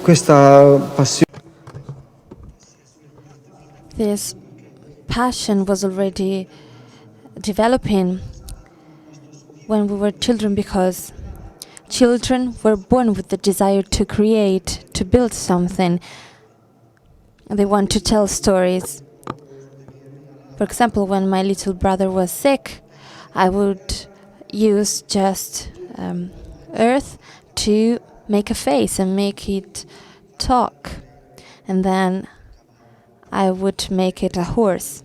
Questa passione. This passion was already developing when we were children, because children were born with the desire to create, to build something. They want to tell stories. For example, when my little brother was sick, I would use just earth to make a face and make it talk. And then I would make it a horse.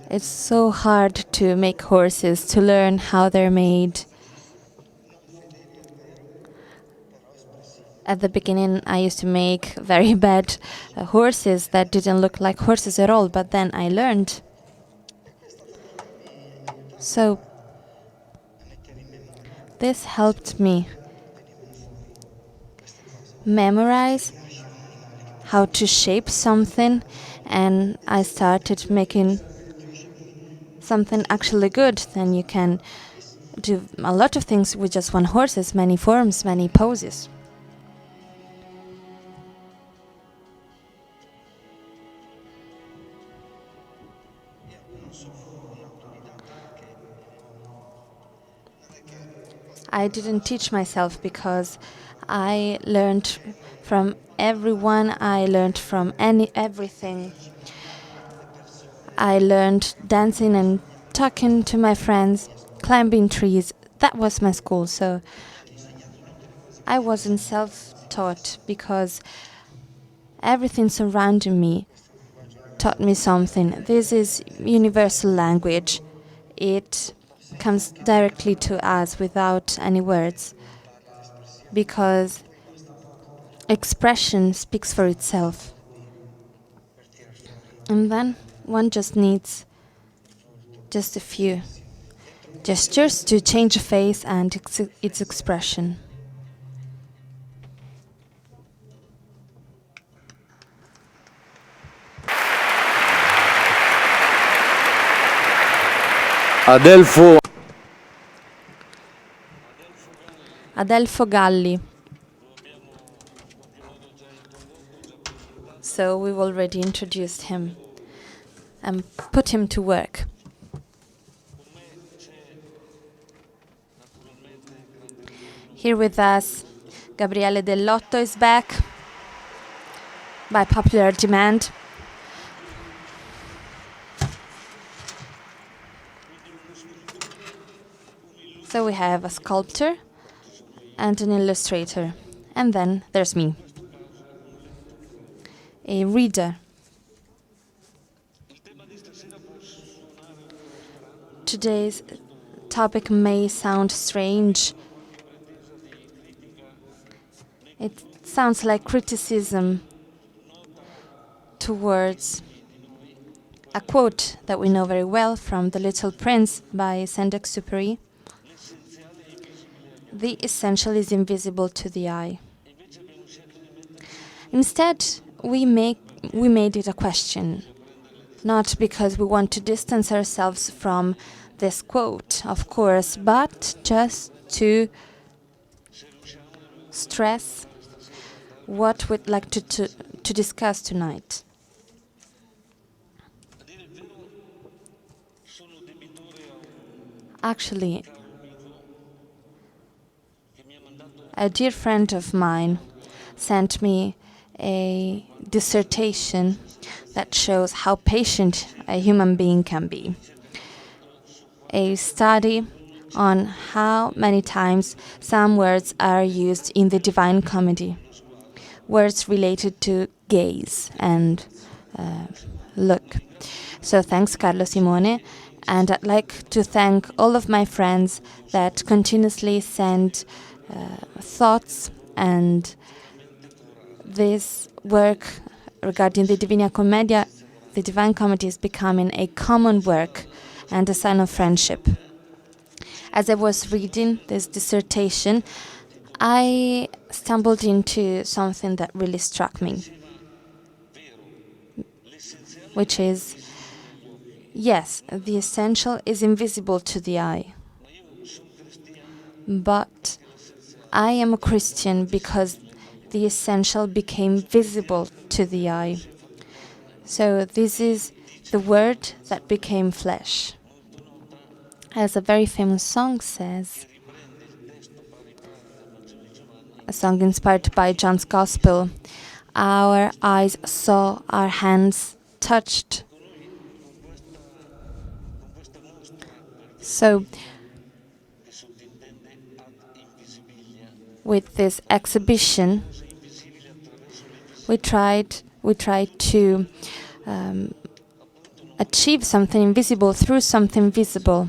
It's so hard to make horses, to learn how they're made. At the beginning, I used to make very bad horses that didn't look like horses at all, but then I learned. So this helped me memorize how to shape something, and I started making something actually good. Then you can do a lot of things with just one horse, many forms, many poses. I didn't teach myself because I learned from everyone. I learned from everything. I learned dancing and talking to my friends, climbing trees. That was my school. So I wasn't self-taught because everything surrounding me taught me something. This is universal language. It comes directly to us without any words, because expression speaks for itself. And then one just needs just a few gestures to change a face and its expression. Adelfo Galli. So we've already introduced him and put him to work. Here with us, Gabriele Dell'Otto is back by popular demand. So we have a sculptor and an illustrator, and then there's me, a reader. Today's topic may sound strange. It sounds like criticism towards a quote that we know very well from The Little Prince by Saint-Exupéry. The essential is invisible to the eye. Instead, we made it a question, not because we want to distance ourselves from this quote, of course, but just to stress what we'd like to discuss tonight. Actually, a dear friend of mine sent me a dissertation that shows how patient a human being can be. A study on how many times some words are used in the Divine Comedy. Words related to gaze and look. So thanks, Carlo Simone. And I'd like to thank all of my friends that continuously send thoughts, and this work regarding the Divina Commedia, the Divine Comedy, is becoming a common work and a sign of friendship. As I was reading this dissertation, I stumbled into something that really struck me, which is, yes, the essential is invisible to the eye, but I am a Christian because the essential became visible to the eye. So this is the word that became flesh. As a very famous song says, a song inspired by John's Gospel, our eyes saw, our hands touched. So, with this exhibition, we tried to achieve something invisible through something visible.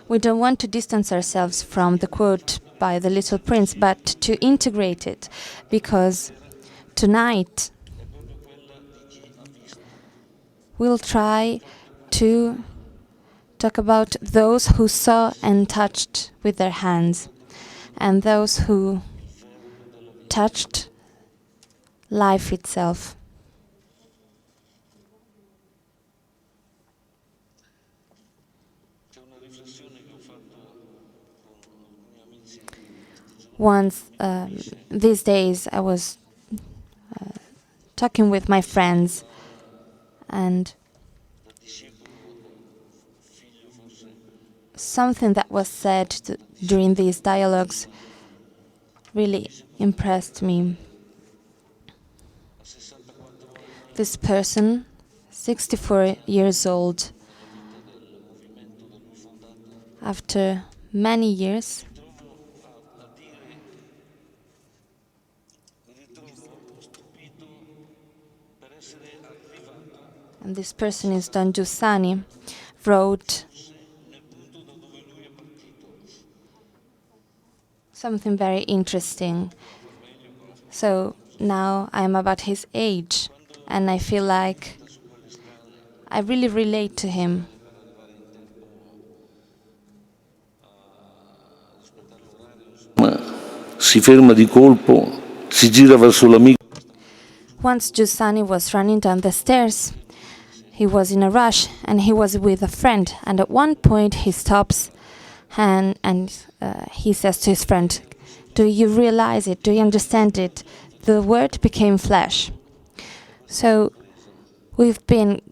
We don't want to distance ourselves from the quote by the Little Prince, but to integrate it, because tonight we'll try to talk about those who saw and touched with their hands, and those who touched life itself. Once, these days, I was talking with my friends, and something that was said during these dialogues really impressed me. This person, 64 years old, after many years, and this person is Don Giussani, wrote something very interesting. So now I'm about his age, and I feel like I really relate to him. Si ferma di colpo, si gira verso l'amico. Once Giussani was running down the stairs. He was in a rush, and he was with a friend. And at one point, he stops, and he says to his friend, "Do you realize it? Do you understand it? The word became flesh." So we've been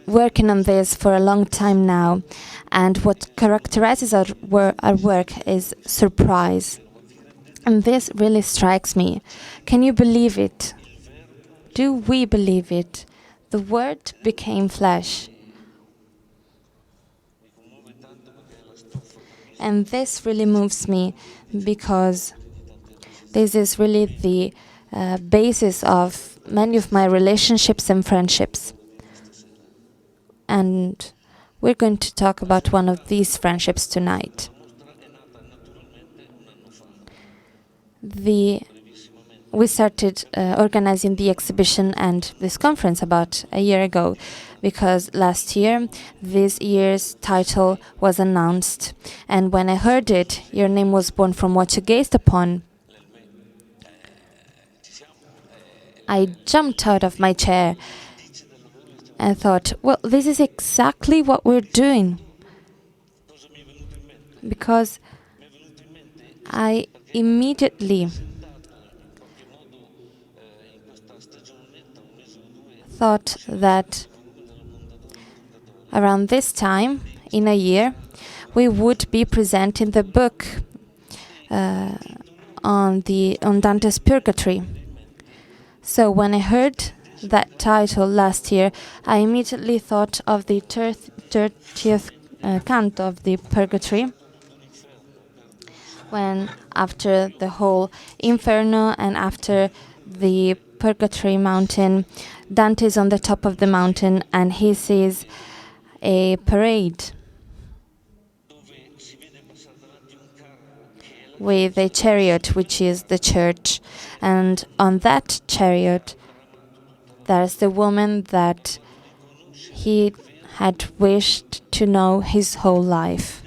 working on this for a long time now, and what characterizes our work is surprise. And this really strikes me. Can you believe it? Do we believe it? The word became flesh. And this really moves me, because this is really the basis of many of my relationships and friendships. And we're going to talk about one of these friendships tonight. We started organizing the exhibition and this conference about a year ago, because last year this year's title was announced, and when I heard it, "Your name was born from what you gazed upon," I jumped out of my chair and thought, well, this is exactly what we're doing. Because I immediately thought that around this time, in a year, we would be presenting the book on Dante's Purgatory. So when I heard that title last year, I immediately thought of the 30th canto of the Purgatory, when after the whole Inferno and after the Purgatory mountain, Dante is on the top of the mountain and he sees a parade with a chariot, which is the church, and on that chariot there's the woman that he had wished to know his whole life.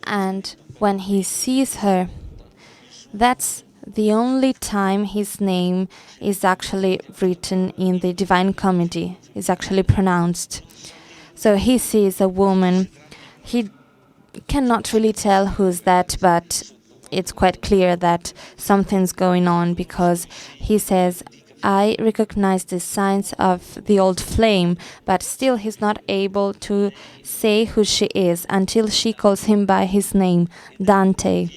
And when he sees her, that's the only time his name is actually written in the Divine Comedy, is actually pronounced. So he sees a woman. He cannot really tell who's that, but it's quite clear that something's going on, because he says, I recognize the signs of the old flame, but still he's not able to say who she is until she calls him by his name, Dante.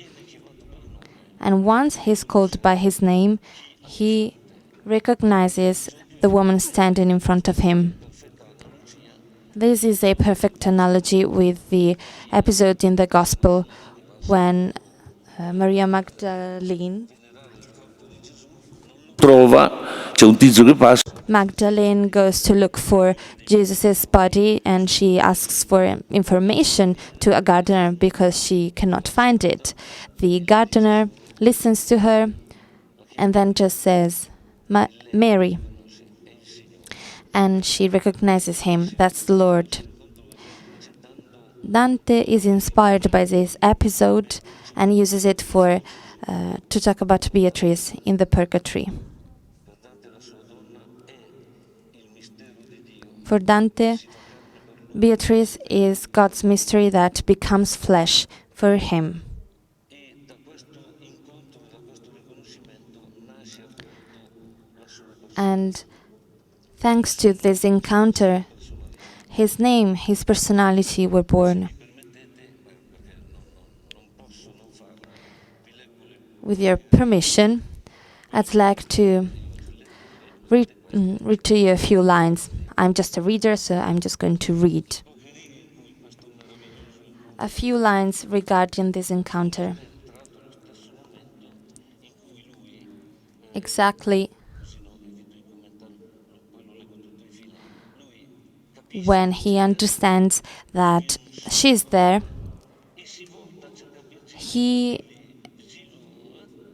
And once he's called by his name, he recognizes the woman standing in front of him. This is a perfect analogy with the episode in the Gospel when Maria Magdalene c'è un tizio che passa. Magdalene goes to look for Jesus' body, and she asks for information to a gardener because she cannot find it. The gardener listens to her and then just says, Mary. And she recognizes him. That's the Lord. Dante is inspired by this episode and uses it for to talk about Beatrice in the Purgatory. For Dante, Beatrice is God's mystery that becomes flesh for him. And thanks to this encounter, his name, his personality were born. With your permission, I'd like to read to you a few lines. I'm just a reader, so I'm just going to read a few lines regarding this encounter. Exactly when he understands that she's there, he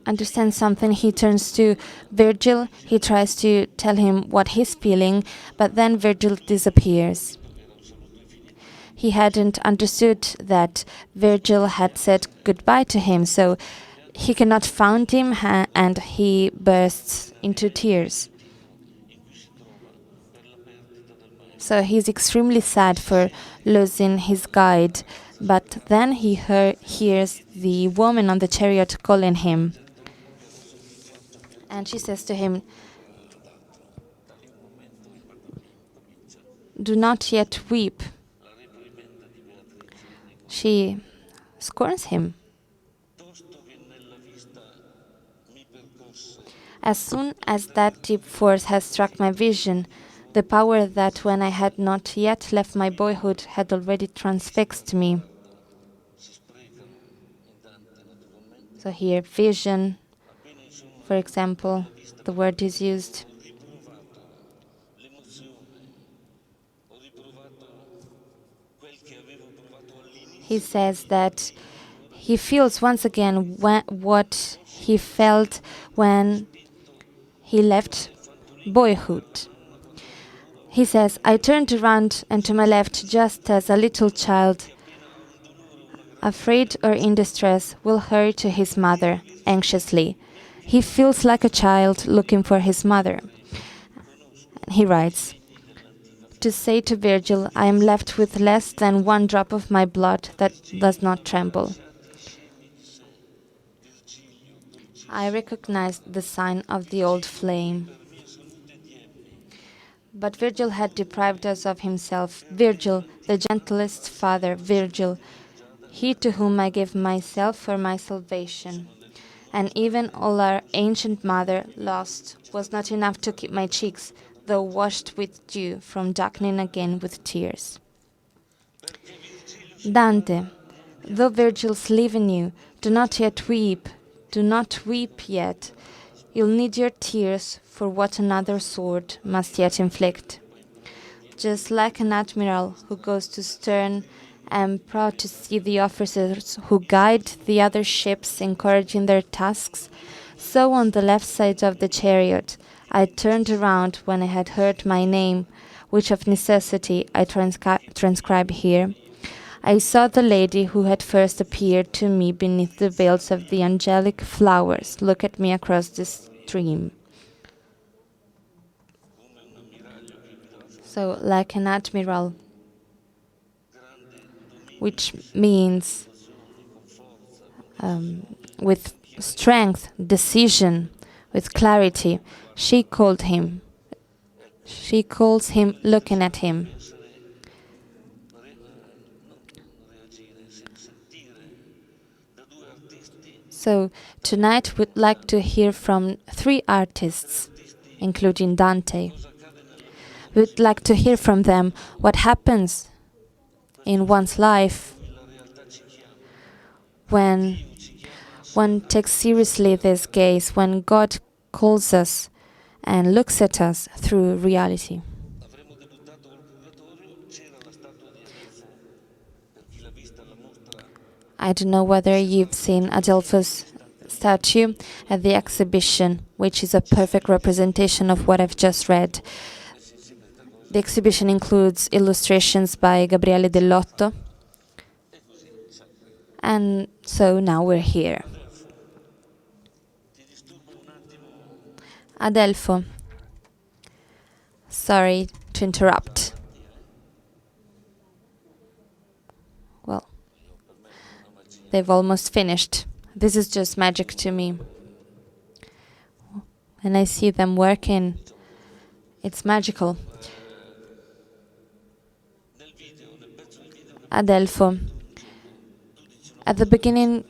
understands something. He turns to Virgil. He tries to tell him what he's feeling, but then Virgil disappears. He hadn't understood that Virgil had said goodbye to him, so he cannot find him, and he bursts into tears. So he's extremely sad for losing his guide, but then he hears the woman on the chariot calling him. And she says to him, "Do not yet weep." She scorns him. As soon as that deep force has struck my vision, the power that when I had not yet left my boyhood had already transfixed me. So here, vision, for example, the word is used. He says that he feels once again what he felt when he left boyhood. He says, "I turned around and to my left just as a little child, afraid or in distress, will hurry to his mother anxiously. He feels like a child looking for his mother." And he writes, "To say to Virgil, I am left with less than one drop of my blood that does not tremble. I recognized the sign of the old flame. But Virgil had deprived us of himself. Virgil, the gentlest father, Virgil, he to whom I give myself for my salvation. And even all our ancient mother lost was not enough to keep my cheeks, though washed with dew, from darkening again with tears. Dante, though Virgil's leaving you, do not yet weep, do not weep yet. You'll need your tears for what another sword must yet inflict. Just like an admiral who goes to stern and proud to see the officers who guide the other ships encouraging their tasks, so on the left side of the chariot I turned around when I had heard my name, which of necessity I transcribe here. I saw the lady who had first appeared to me beneath the veils of the angelic flowers look at me across the stream. So, like an admiral, which means with strength, decision, with clarity, she called him. She calls him looking at him. So tonight we'd like to hear from 3 artists, including Dante. We'd like to hear from them what happens in one's life when one takes seriously this gaze, when God calls us and looks at us through reality. I don't know whether you've seen Adelfo's statue at the exhibition, which is a perfect representation of what I've just read. The exhibition includes illustrations by Gabriele Dell'Otto. And so now we're here. Adelfo, sorry to interrupt. Well, they've almost finished. This is just magic to me. When I see them working, it's magical. Adelfo, at the beginning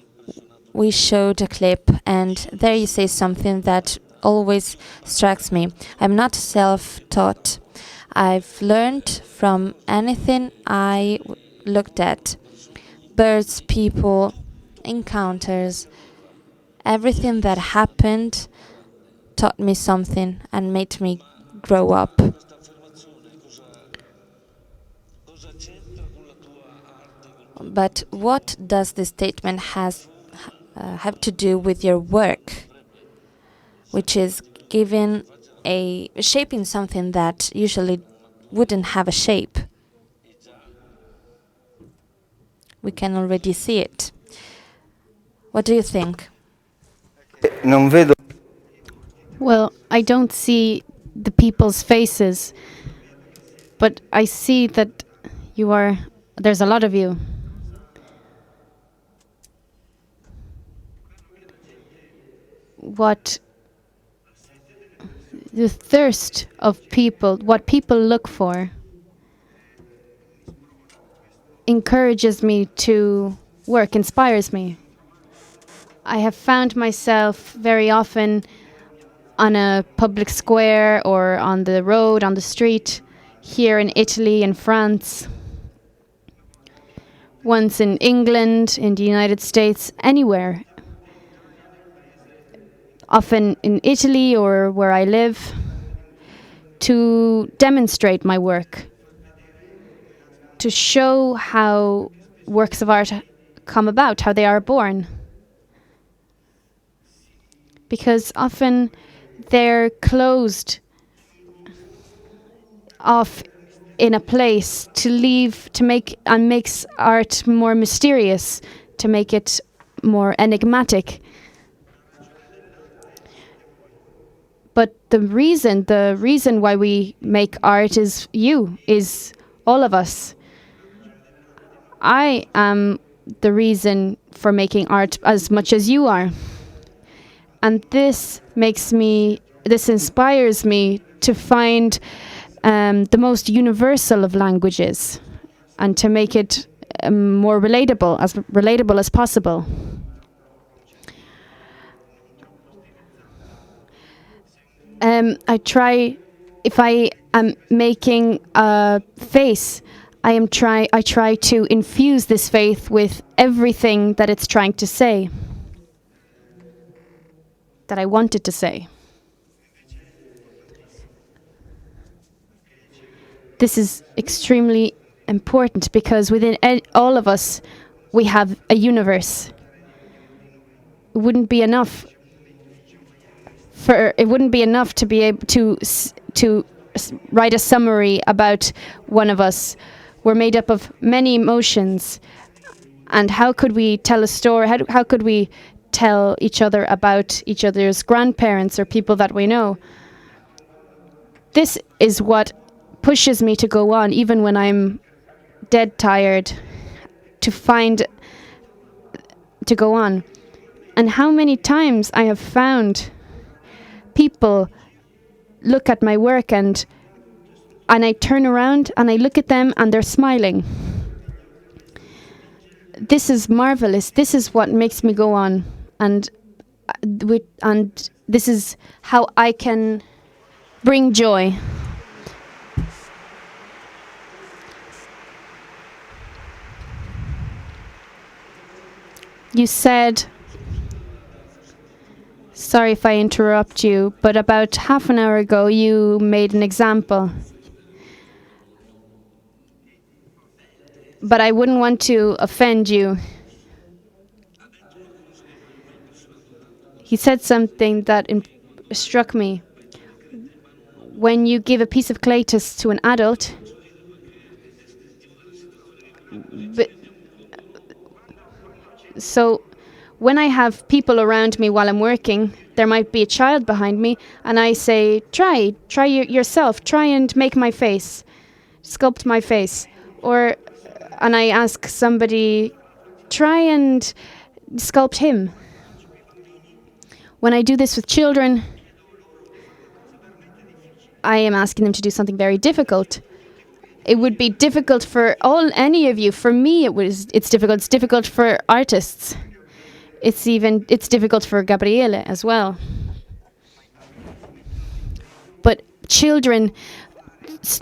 we showed a clip and there you say something that always strikes me. I'm not self-taught. I've learned from anything I looked at. Birds, people, encounters, everything that happened taught me something and made me grow up. But what does this statement have to do with your work, which is shaping something that usually wouldn't have a shape? We can already see it. What do you think? Well, I don't see the people's faces, but I see that there's a lot of you. What the thirst of people, what people look for, encourages me to work, inspires me. I have found myself very often on a public square or on the road, on the street, here in Italy and France, once in England, in the United States, anywhere. Often in Italy or where I live, to demonstrate my work, to show how works of art come about, how they are born. Because often they're closed off in a place makes art more mysterious, to make it more enigmatic. But the reason why we make art is all of us. I am the reason for making art as much as you are. And this inspires me to find the most universal of languages and to make it more relatable as possible. I try, if I am making a face, I try to infuse this faith with everything that it's trying to say, that I wanted to say. This is extremely important because within all of us, we have a universe. It wouldn't be enough to be able to write a summary about one of us We're made up of many emotions. And how could we tell a story? How could we tell each other about each other's grandparents or people that we know? This is what pushes me to go on, even when I'm dead tired, to go on. And how many times I have found people look at my work and I turn around and I look at them and they're smiling. This is marvelous. This is what makes me go on. And this is how I can bring joy. You said, sorry if I interrupt you, but about half an hour ago you made an example. But I wouldn't want to offend you. He said something that struck me. When you give a piece of clay to an adult, so when I have people around me while I'm working, there might be a child behind me, and I say, try yourself, try and make my face, sculpt my face. And I ask somebody, try and sculpt him. When I do this with children, I am asking them to do something very difficult. It would be difficult for any of you. For me, it's difficult. It's difficult for artists. It's difficult for Gabriele as well. But children,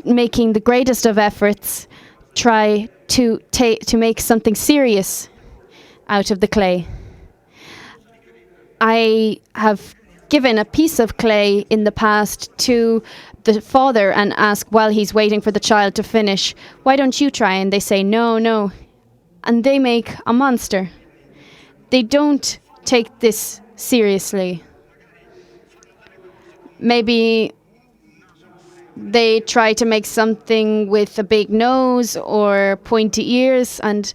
making the greatest of efforts, try to make something serious out of the clay. I have given a piece of clay in the past to the father and ask while he's waiting for the child to finish, why don't you try? And they say, no. And they make a monster. They don't take this seriously. Maybe they try to make something with a big nose or pointy ears, and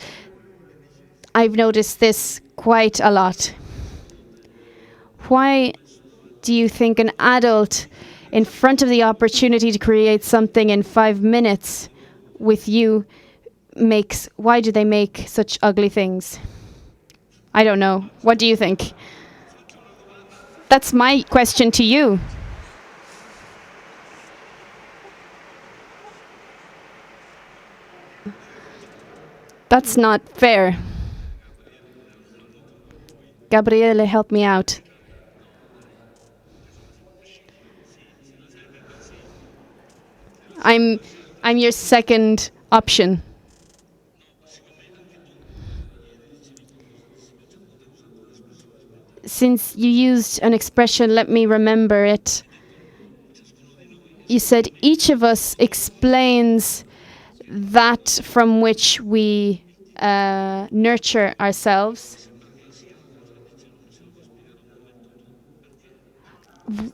I've noticed this quite a lot. Why do you think an adult in front of the opportunity to create something in 5 minutes with you why do they make such ugly things? I don't know. What do you think? That's my question to you. That's not fair. Gabriele, help me out. I'm your second option. Since you used an expression, let me remember it. You said each of us explains that from which we nurture ourselves.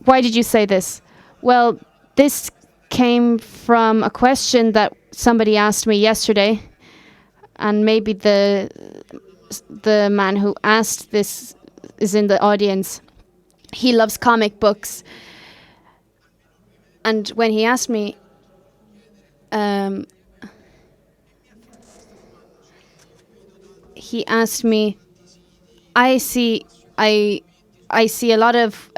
Why did you say this? Well, this came from a question that somebody asked me yesterday, and maybe the man who asked this is in the audience. He loves comic books, and when he asked me, I see a lot of.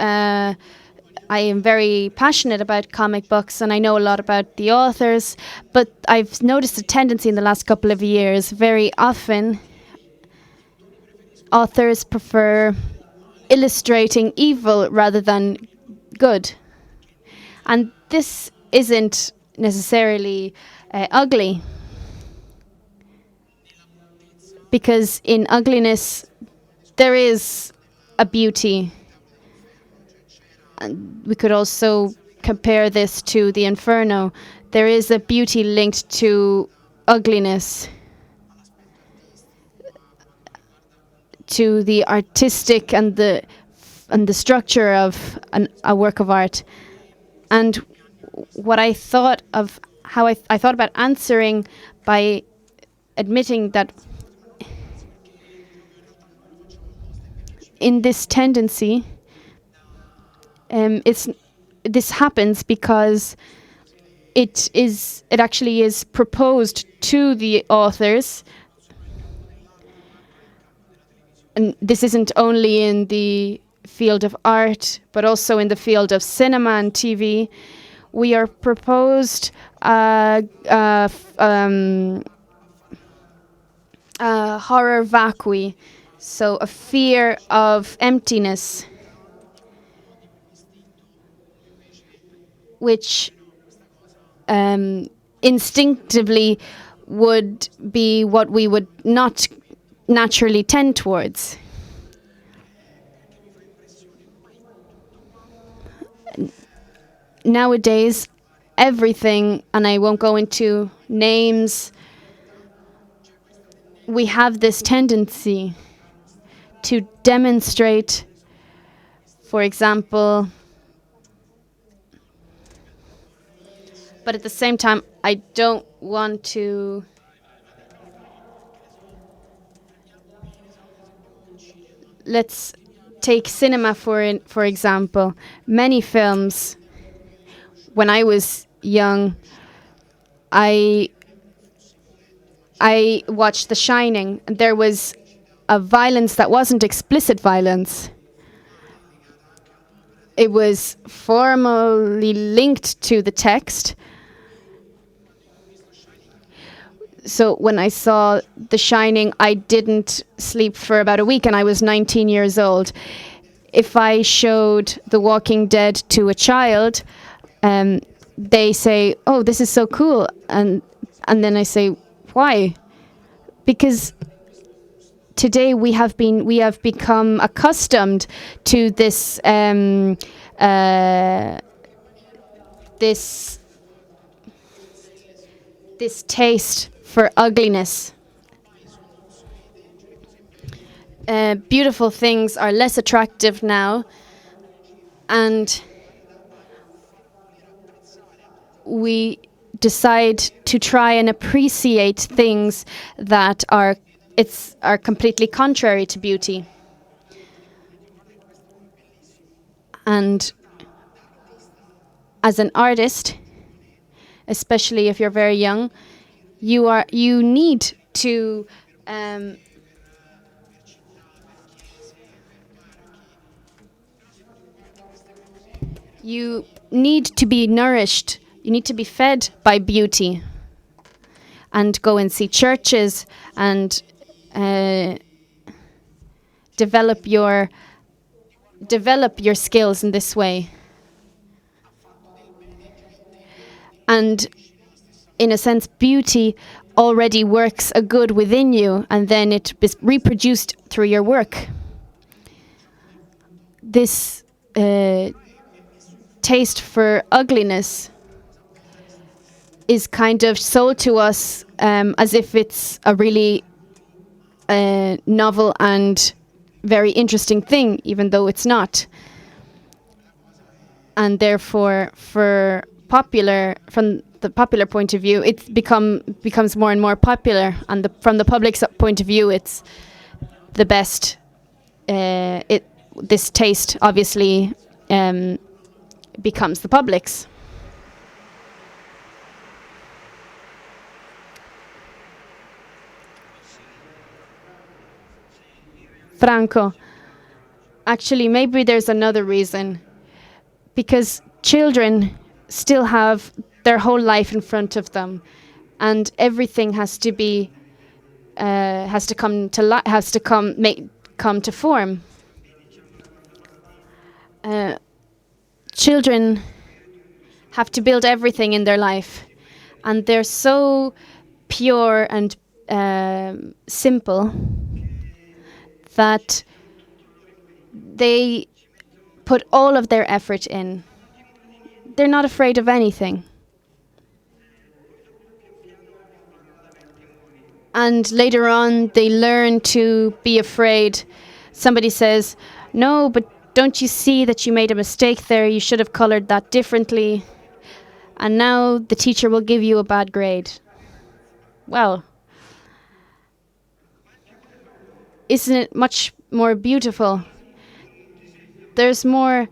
I am very passionate about comic books and I know a lot about the authors, but I've noticed a tendency in the last couple of years. Very often, authors prefer illustrating evil rather than good. And this isn't necessarily ugly, because in ugliness there is a beauty. And we could also compare this to the Inferno. There is a beauty linked to ugliness, to the artistic and the structure of a work of art. And what I thought of, how I thought about answering by admitting that in this tendency, this happens because it actually is proposed to the authors, and this isn't only in the field of art but also in the field of cinema and TV. We are proposed horror vacui, so a fear of emptiness, which instinctively would be what we would not naturally tend towards. Nowadays, everything, and I won't go into names, we have this tendency to demonstrate, for example, but at the same time, I don't want to let's take cinema for example. Many films, when I was young, I watched The Shining, and there was a violence that wasn't explicit violence. It was formally linked to the text. So when I saw The Shining, I didn't sleep for about a week, and I was 19 years old. If I showed The Walking Dead to a child, they say, "Oh, this is so cool," and then I say, "Why?" Because today we have become accustomed to this this taste for ugliness. Beautiful things are less attractive now, and we decide to try and appreciate things that are completely contrary to beauty. And as an artist, especially if you're very young, you need to you need to be nourished. You need to be fed by beauty, and go and see churches and develop your skills in this way. And in a sense, beauty already works a good within you, and then it is reproduced through your work. This taste for ugliness is kind of sold to us as if it's a really novel and very interesting thing, even though it's not. And therefore, from the popular point of view, it becomes more and more popular, and from the public's point of view, it's the best. This taste obviously becomes the public's. Franco, actually, maybe there's another reason, because children still have their whole life in front of them, and everything has to come to form. Children have to build everything in their life, and they're so pure and simple that they put all of their effort in. They're not afraid of anything. And later on, they learn to be afraid. Somebody says, "No, but don't you see that you made a mistake there? You should have colored that differently." And now the teacher will give you a bad grade. well, isn't it much more beautiful? There's more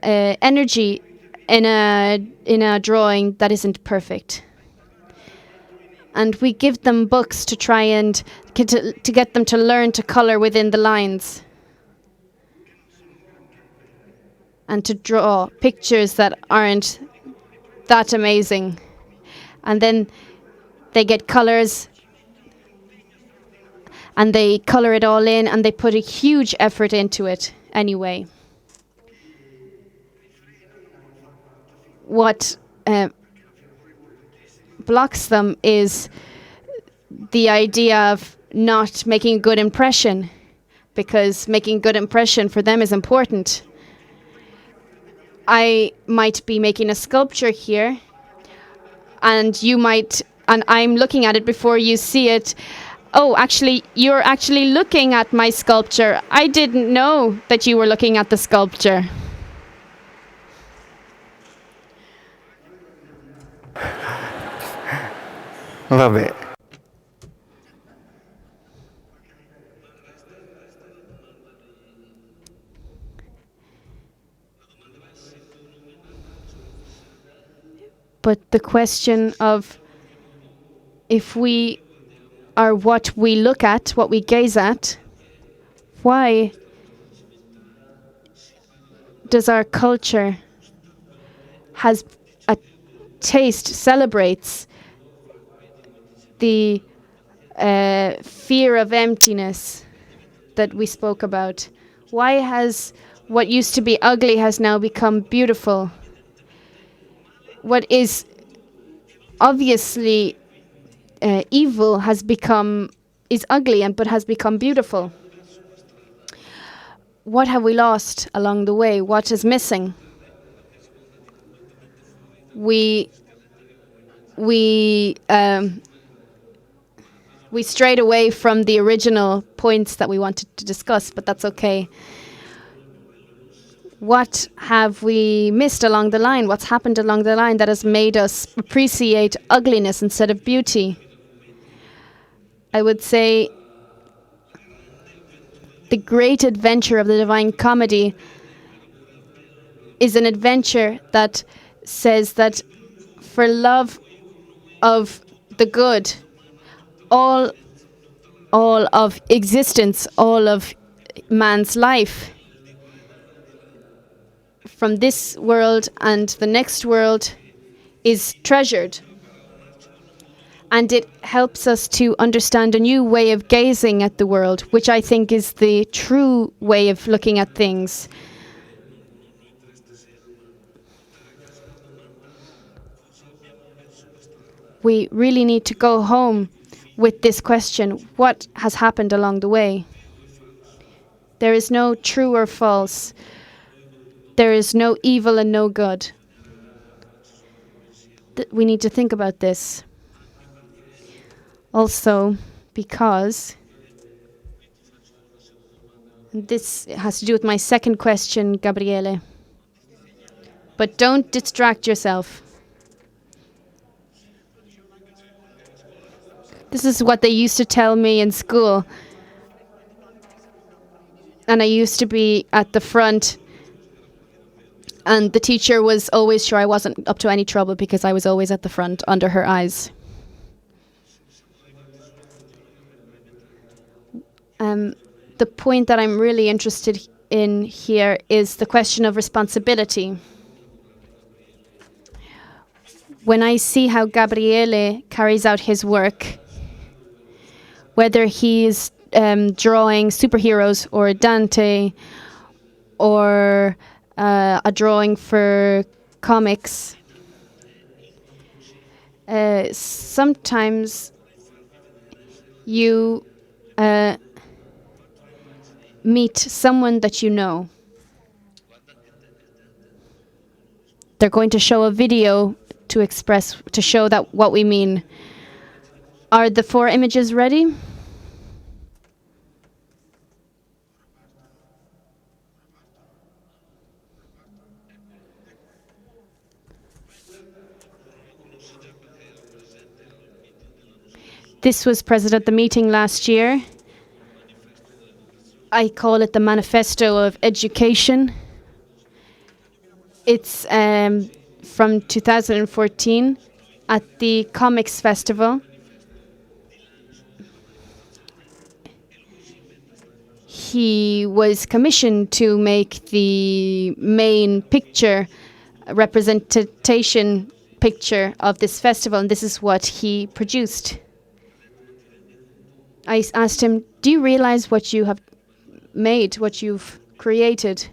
energy in a drawing that isn't perfect. And we give them books to try and to get them to learn to color within the lines. And to draw pictures that aren't that amazing. And then they get colors and they color it all in and they put a huge effort into it anyway. What blocks them is the idea of not making a good impression, because making a good impression for them is important. I might be making a sculpture here, and I'm looking at it before you see it. Oh, actually, you're actually looking at my sculpture. I didn't know that you were looking at the sculpture. Vabbè. But the question of if we are what we look at, what we gaze at, why does our culture has a taste, celebrates the fear of emptiness that we spoke about? Why has what used to be ugly has now become beautiful? What is obviously evil is ugly but has become beautiful. What have we lost along the way? What is missing? We strayed away from the original points that we wanted to discuss, but that's okay. What have we missed along the line? What's happened along the line that has made us appreciate ugliness instead of beauty? I would say the great adventure of the Divine Comedy is an adventure that says that for love of the good, all of existence, all of man's life, from this world and the next world, is treasured. And it helps us to understand a new way of gazing at the world, which I think is the true way of looking at things. We really need to go home with this question: what has happened along the way? There is no true or false. There is no evil and no good. We need to think about this. Also, because this has to do with my second question, Gabriele. But don't distract yourself. This is what they used to tell me in school. And I used to be at the front. And the teacher was always sure I wasn't up to any trouble because I was always at the front under her eyes. The point that I'm really interested in here is the question of responsibility. When I see how Gabriele carries out his work, whether he's drawing superheroes or Dante or a drawing for comics, sometimes you meet someone that you know. They're going to show a video to show that what we mean. Are the 4 images ready? This was present at the meeting last year. I call it the Manifesto of Education. It's from 2014 at the Comics Festival. He was commissioned to make the main picture, representation picture of this festival, and this is what he produced. I asked him, do you realize what you have made, what you've created?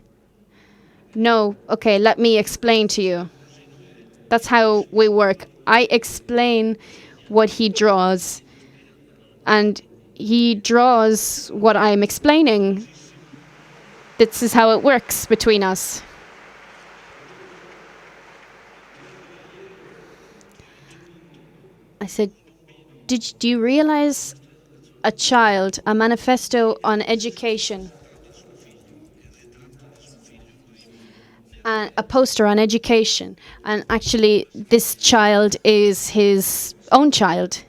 No. Okay, let me explain to you. That's how we work. I explain what he draws, and he draws what I'm explaining. This is how it works between us. I said, do you realize a manifesto on education, and a poster on education, and actually this child is his own child,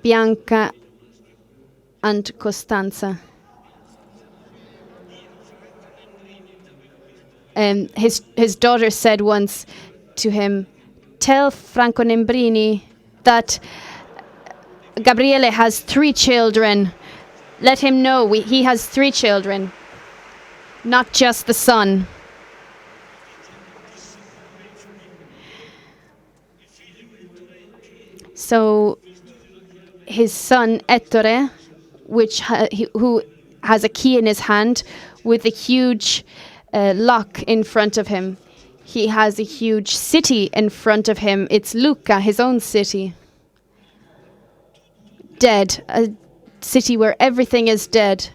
Bianca and Costanza. His daughter said once to him, tell Franco Nembrini that Gabriele has 3 children. Let him know he has 3 children, not just the son. So his son Ettore, who has a key in his hand with a huge lock in front of him. He has a huge city in front of him. It's Lucca, his own city. Dead. A city where everything is dead.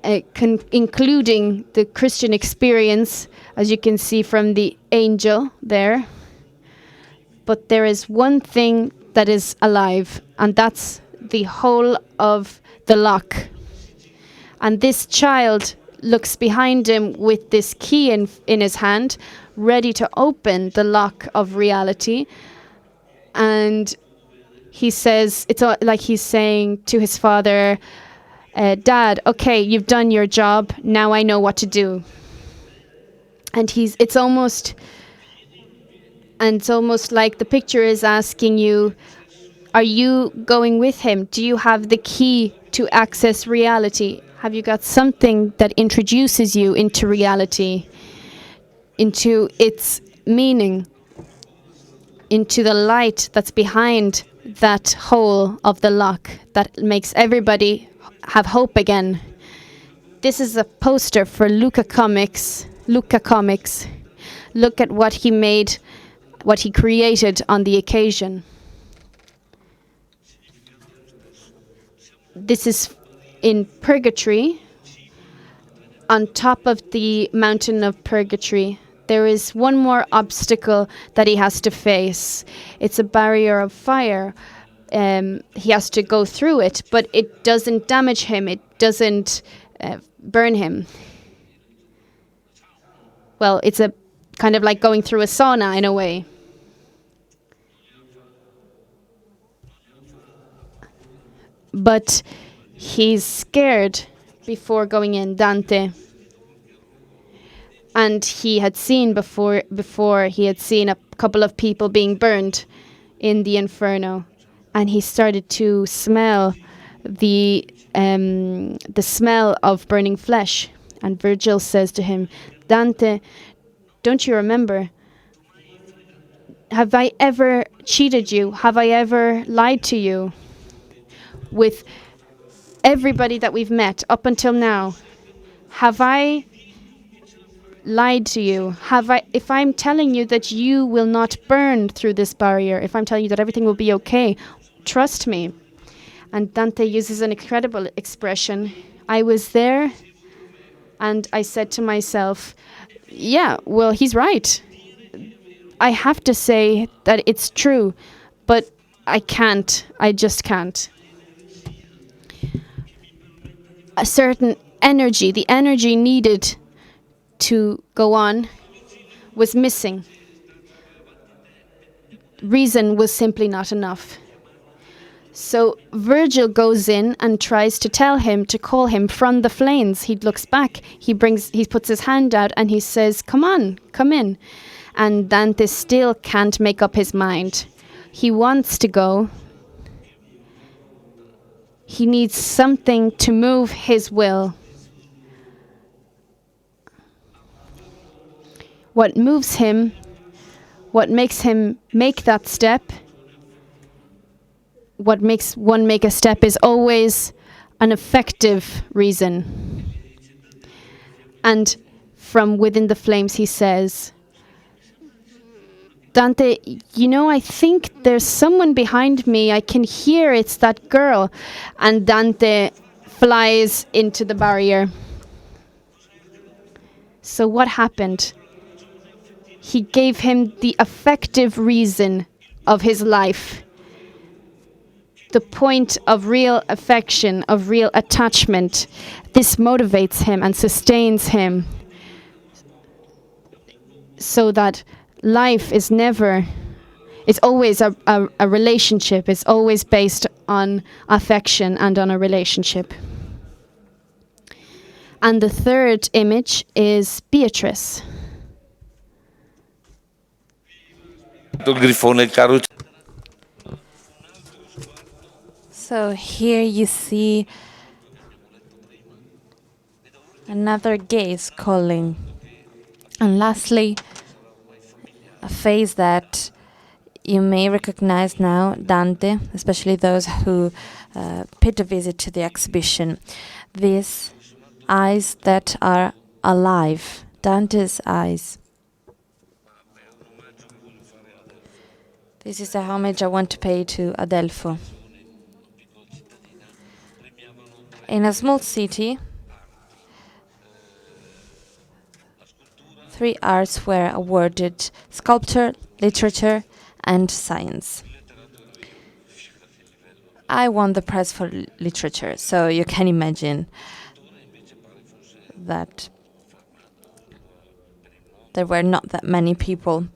Including the Christian experience, as you can see from the angel there. But there is one thing that is alive, and that's the whole of the lock. And this child looks behind him with this key in his hand, ready to open the lock of reality. And he says, it's like he's saying to his father, Dad, okay, you've done your job. Now I know what to do. And it's almost like the picture is asking you, are you going with him? Do you have the key to access reality? Have you got something that introduces you into reality, into its meaning, into the light that's behind that hole of the lock that makes everybody have hope again? This is a poster for Lucca Comics. Look at what he made, what he created on the occasion. This is in Purgatory, on top of the mountain of Purgatory. There is one more obstacle that he has to face. It's a barrier of fire. He has to go through it, but it doesn't damage him. It doesn't burn him. Well, it's a kind of like going through a sauna in a way. But he's scared before going in, Dante. And he had seen before he had seen a couple of people being burned in the inferno. And he started to smell the smell of burning flesh. And Virgil says to him, Dante, don't you remember? Have I ever cheated you? Have I ever lied to you? With everybody that we've met up until now, have I lied to you? If I'm telling you that you will not burn through this barrier, if I'm telling you that everything will be okay, trust me. And Dante uses an incredible expression. I was there and I said to myself, yeah, well, he's right. I have to say that it's true, but I can't. I just can't. A certain energy, the energy needed to go on, was missing. reason was simply not enough. So Virgil goes in and tries to tell him to call him from the flames. He looks back, he puts his hand out and he says, "Come on, come in." And Dante still can't make up his mind. He wants to go. He needs something to move his will. What moves him, what makes him make that step, what makes one make a step is always an effective reason. And from within the flames he says, "Dante, I think there's someone behind me. I can hear it's that girl." And Dante flies into the barrier. So what happened? He gave him the effective reason of his life. The point of real affection, of real attachment. This motivates him and sustains him. So that life is always a relationship. It's always based on affection and on a relationship. And the third image is Beatrice. So here you see another gaze calling. And lastly, a face that you may recognize now, Dante, especially those who paid a visit to the exhibition. These eyes that are alive, Dante's eyes. This is a homage I want to pay to Adelfo. In a small city, 3 arts were awarded: sculpture, literature, and science. I won the prize for literature, so you can imagine that there were not that many people.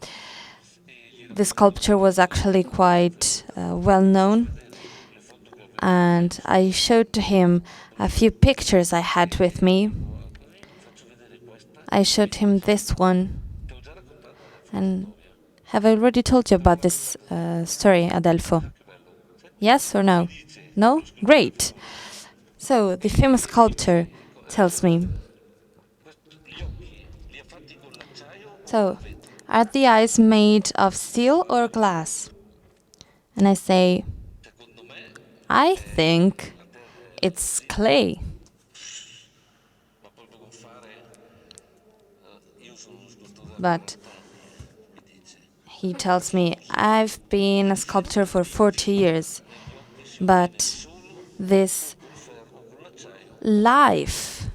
The sculpture was actually quite well known, and I showed to him a few pictures I had with me. I showed him this one. And have I already told you about this story, Adelfo? Yes or no? No? Great. So the famous sculptor tells me, "So, are the eyes made of steel or glass?" And I say, "I think it's clay." But he tells me, "I've been a sculptor for 40 years, but this life,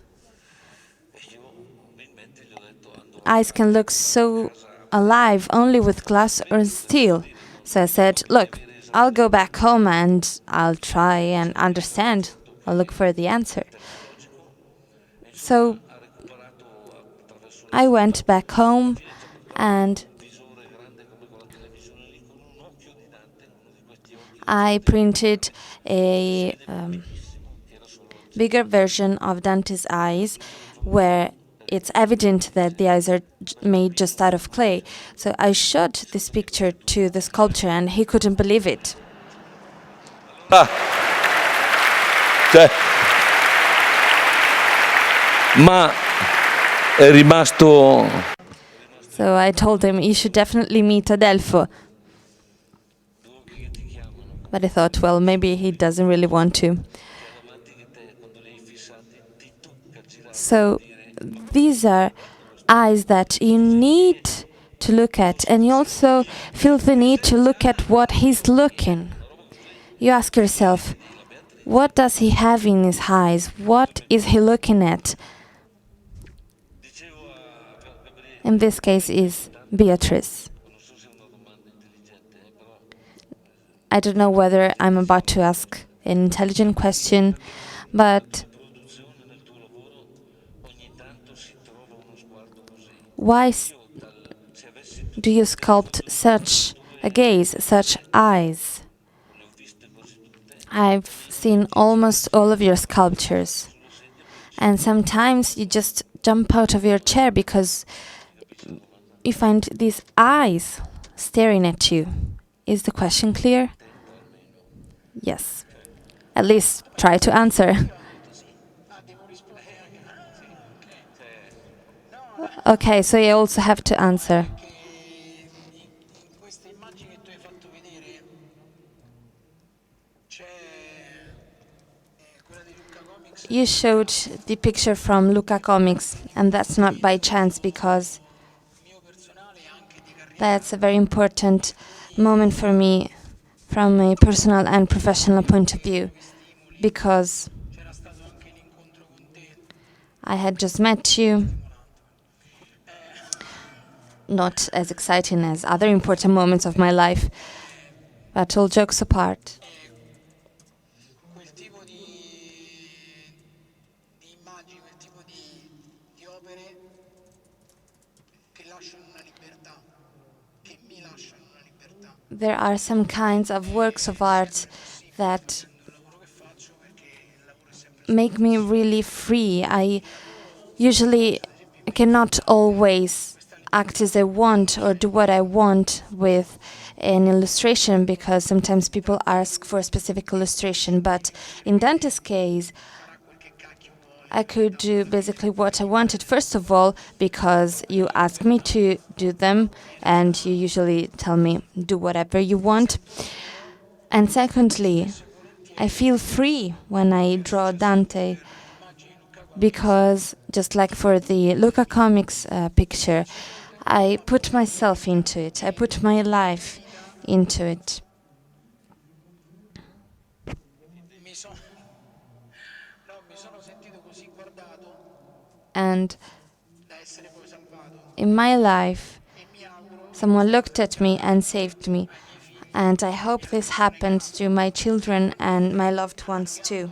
eyes can look so alive only with glass or steel." So I said, "Look, I'll go back home and I'll try and understand. I'll look for the answer." So I went back home and I printed a bigger version of Dante's eyes, where it's evident that the eyes are made just out of clay. So I showed this picture to the sculptor and he couldn't believe it. Ma è rimasto. So I told him, "You should definitely meet Adelfo." But I thought, well, maybe he doesn't really want to. So these are eyes that you need to look at, and you also feel the need to look at what he's looking. You ask yourself, what does he have in his eyes? What is he looking at? In this case is Beatrice. I don't know whether I'm about to ask an intelligent question, but why do you sculpt such a gaze, such eyes. I've seen almost all of your sculptures, and sometimes you just jump out of your chair because you find these eyes staring at you. Is the question clear? Yes. At least try to answer. Okay, so you also have to answer. You showed the picture from Luca Comics, and that's not by chance because that's a very important moment for me from a personal and professional point of view, because I had just met you, not as exciting as other important moments of my life, but all jokes apart. There are some kinds of works of art that make me really free. I usually cannot always act as I want or do what I want with an illustration, because sometimes people ask for a specific illustration. But in Dante's case, I could do basically what I wanted, first of all, because you ask me to do them, and you usually tell me, do whatever you want. And secondly, I feel free when I draw Dante, because just like for the Luca Comics picture, I put myself into it. I put my life into it. And in my life, someone looked at me and saved me. And I hope this happens to my children and my loved ones too.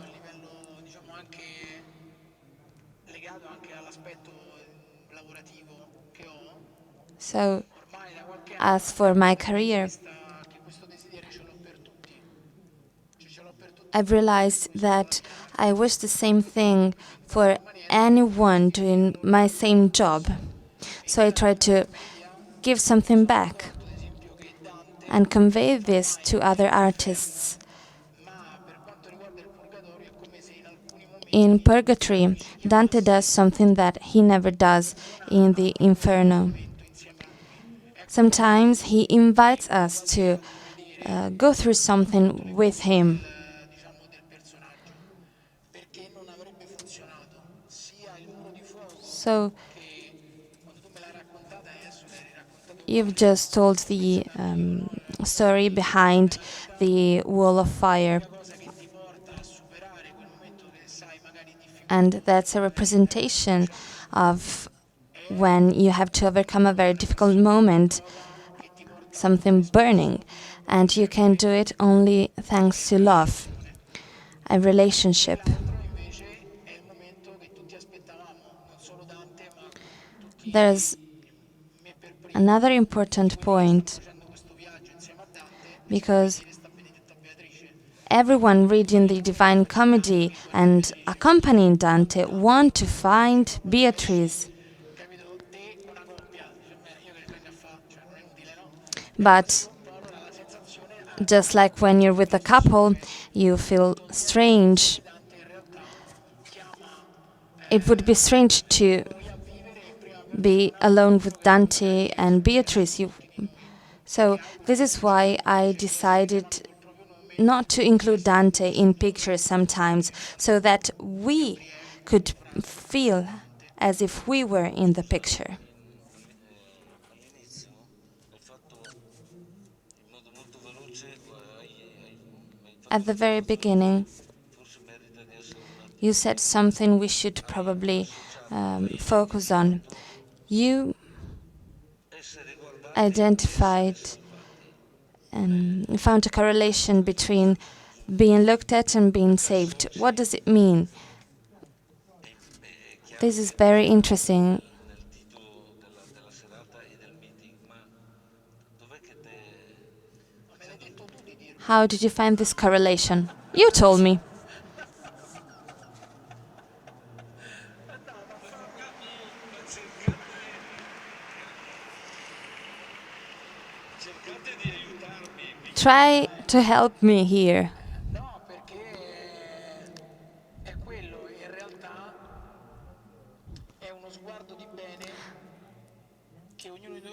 So, as for my career, I've realized that I wish the same thing for anyone doing my same job. So I try to give something back and convey this to other artists. In Purgatory, Dante does something that he never does in the Inferno. Sometimes he invites us to go through something with him. So, you've just told the story behind the wall of fire. And that's a representation of when you have to overcome a very difficult moment, something burning, and you can do it only thanks to love, a relationship. There's another important point, because everyone reading the Divine Comedy and accompanying Dante want to find Beatrice. But just like when you're with a couple, you feel strange. It would be strange to be alone with Dante and Beatrice. So this is why I decided not to include Dante in pictures sometimes, so that we could feel as if we were in the picture. At the very beginning, you said something we should probably focus on. You identified and found a correlation between being looked at and being saved. What does it mean? This is very interesting. How did you find this correlation? You told me. Try to help me here.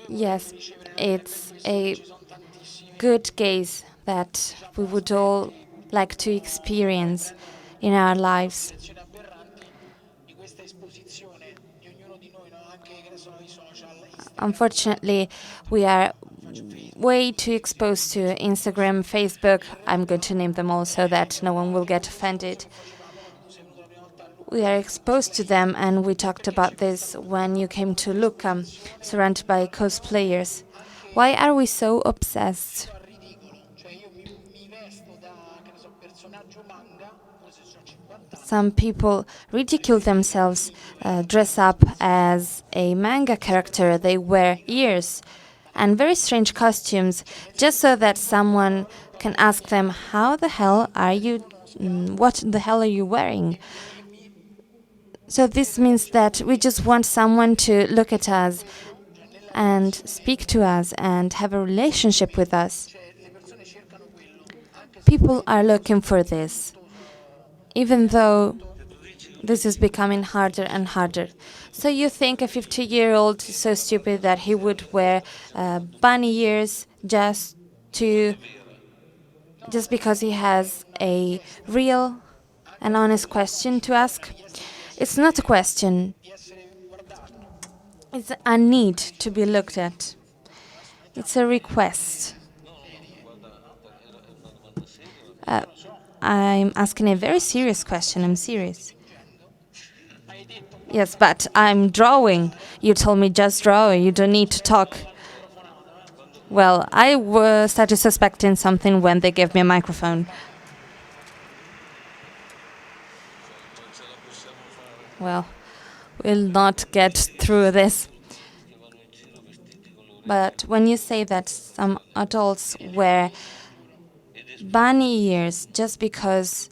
Yes, it's a good gaze that we would all like to experience in our lives. Unfortunately, we are way too exposed to Instagram, Facebook. I'm going to name them all so that no one will get offended. We are exposed to them, and we talked about this when you came to Lucca, surrounded by cosplayers. Why are we so obsessed? Some people ridicule themselves, dress up as a manga character. They wear ears and very strange costumes just so that someone can ask them, how the hell are you, what the hell are you wearing? So this means that we just want someone to look at us and speak to us and have a relationship with us. People are looking for this, even though this is becoming harder and harder. So you think a 50-year-old is so stupid that he would wear bunny ears just because he has a real and honest question to ask? It's not a question. It's a need to be looked at. It's a request. I'm asking a very serious question. I'm serious. Yes, but I'm drawing. You told me just draw. You don't need to talk. Well, I started suspecting something when they gave me a microphone. Well, we'll not get through this. But when you say that some adults wear bunny ears just because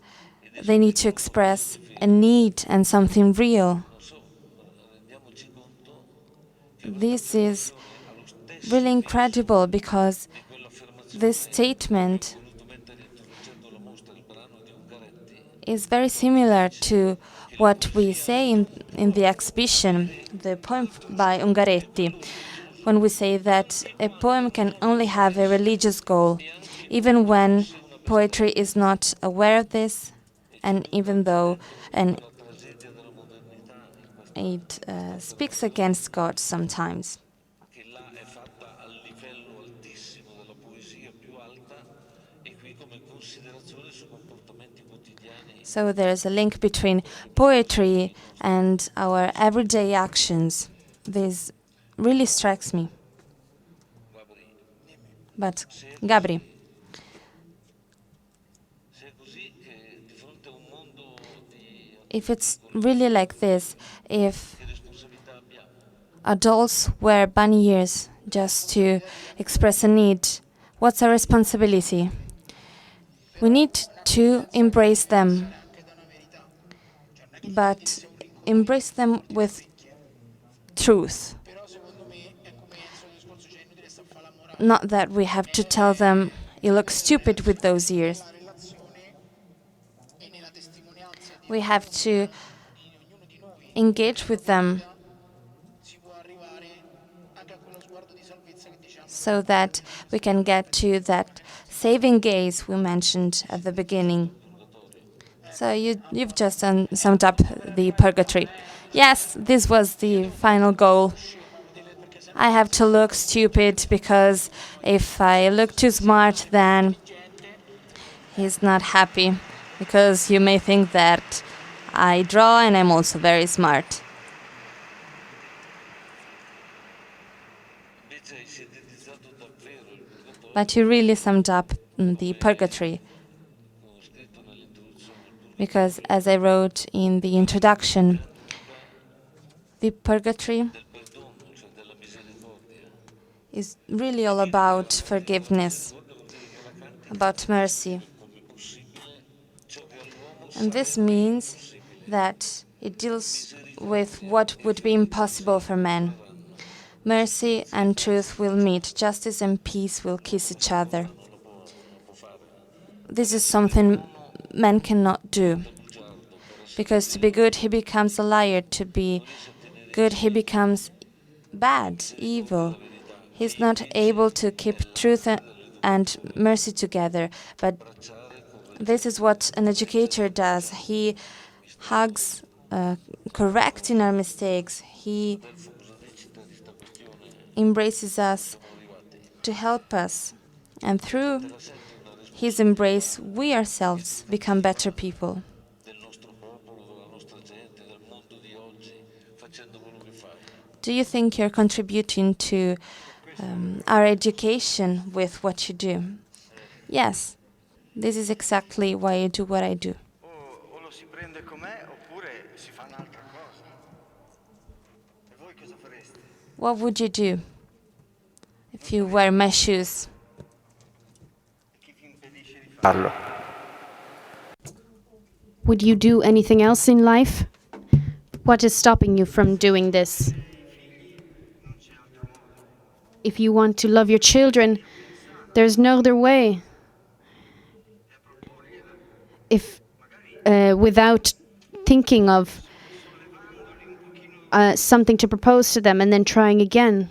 they need to express a need and something real, this is really incredible, because this statement is very similar to what we say in the exhibition, the poem by Ungaretti, when we say that a poem can only have a religious goal, even when poetry is not aware of this, and even though it speaks against God sometimes. So there's a link between poetry and our everyday actions. This really strikes me. But, Gabri, if it's really like this, if adults wear bunny ears just to express a need, what's our responsibility? We need to embrace them, but embrace them with truth. Not that we have to tell them, you look stupid with those ears. We have to engage with them so that we can get to that saving gaze we mentioned at the beginning. So you've just summed up the purgatory. Yes, this was the final goal. I have to look stupid, because if I look too smart, then he's not happy, because you may think that I draw and I'm also very smart. But you really summed up the purgatory, because as I wrote in the introduction, the purgatory is really all about forgiveness. about mercy. And this means that it deals with what would be impossible for men. Mercy and truth will meet, justice and peace will kiss each other. This is something man cannot do. Because to be good, he becomes a liar. To be good, he becomes bad, evil. He's not able to keep truth and mercy together. But this is what an educator does. He hugs, correcting our mistakes. He embraces us to help us. And through his embrace, we ourselves become better people. Do you think you're contributing to our education with what you do? Yes, this is exactly why I do what I do. What would you do if you wear my shoes? Would you do anything else in life? What is stopping you from doing this? If you want to love your children, there's no other way. If without thinking of something to propose to them and then trying again.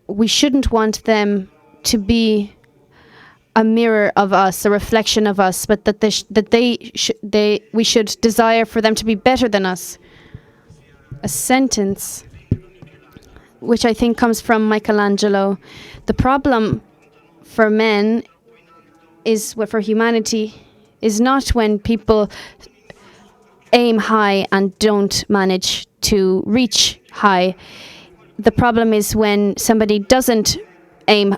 We shouldn't want them to be a mirror of us, a reflection of us, but that we should desire for them to be better than us. A sentence which I think comes from Michelangelo. The problem for men is what for humanity is not when people aim high and don't manage to reach high. The problem is when somebody doesn't aim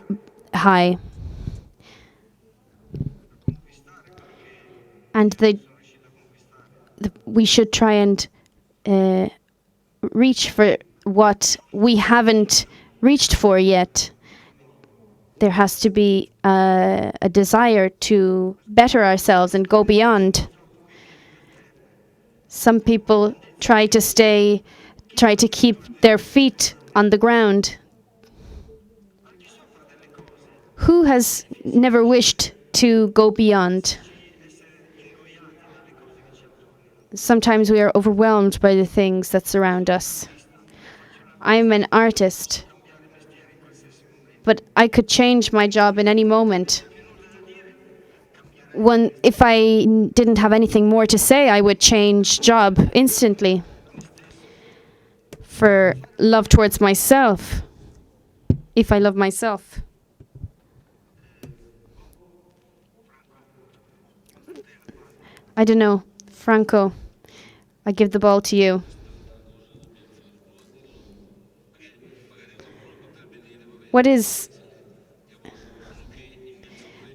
high. And we should try and reach for what we haven't reached for yet. There has to be a desire to better ourselves and go beyond. Some people try to keep their feet on the ground. Who has never wished to go beyond? Sometimes we are overwhelmed by the things that surround us. I'm an artist, but I could change my job in any moment. If I didn't have anything more to say, I would change job instantly for love towards myself, if I love myself. I don't know, Franco, I give the ball to you. What is...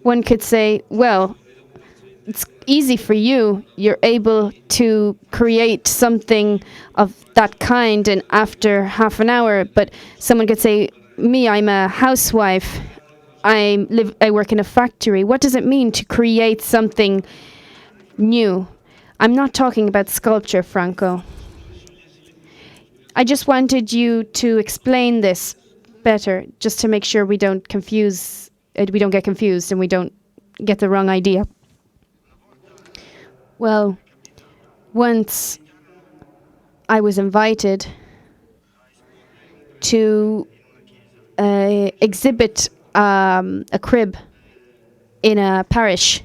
One could say, well, it's easy for you. You're able to create something of that kind in after half an hour. But someone could say, me, I'm a housewife. I work in a factory. What does it mean to create something new? I'm not talking about sculpture, Franco. I just wanted you to explain this better, just to make sure we don't get confused and we don't get the wrong idea. Well, once I was invited to exhibit a crib in a parish.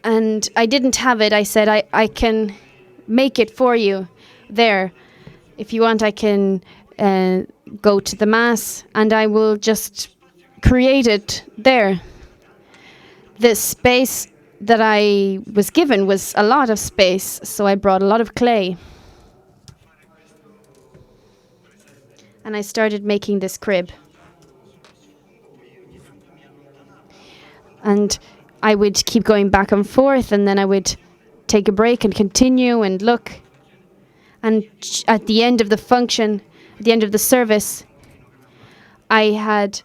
And I didn't have it. I said, I can make it for you there. If you want, I can go to the mass and I will just create it there. The space that I was given was a lot of space, so I brought a lot of clay. And I started making this crib. And I would keep going back and forth, and then I would take a break and continue and look. And at the end of the function, at the end of the service, I had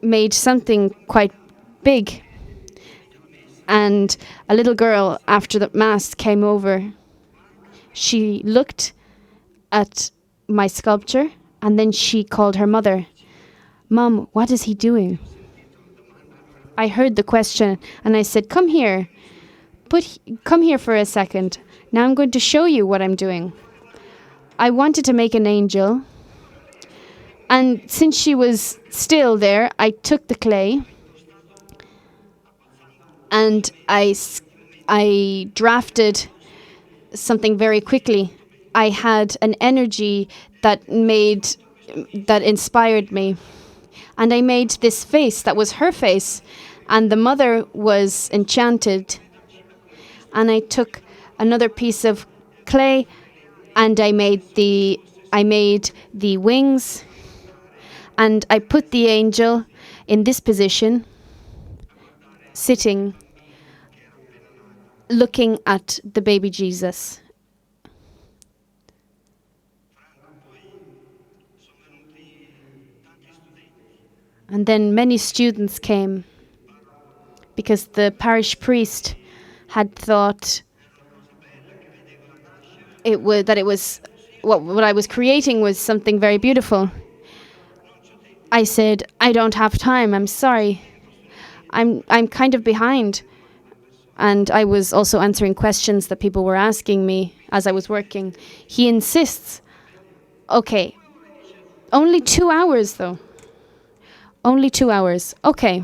made something quite big. And a little girl, after the mass, came over. She looked at my sculpture, and then she called her mother. "Mom, what is he doing?" I heard the question, and I said, "Come here. Come here for a second. Now I'm going to show you what I'm doing." I wanted to make an angel, and since she was still there, I took the clay and I drafted something very quickly. I had an energy that inspired me, and I made this face that was her face, and the mother was enchanted. And I took another piece of clay, and I made the wings, and I put the angel in this position, sitting, looking at the baby Jesus. And then many students came, because the parish priest had thought what I was creating was something very beautiful. I said, "I don't have time. I'm sorry. I'm kind of behind." And I was also answering questions that people were asking me as I was working. He insists, "Okay, only 2 hours though. Only 2 hours. Okay."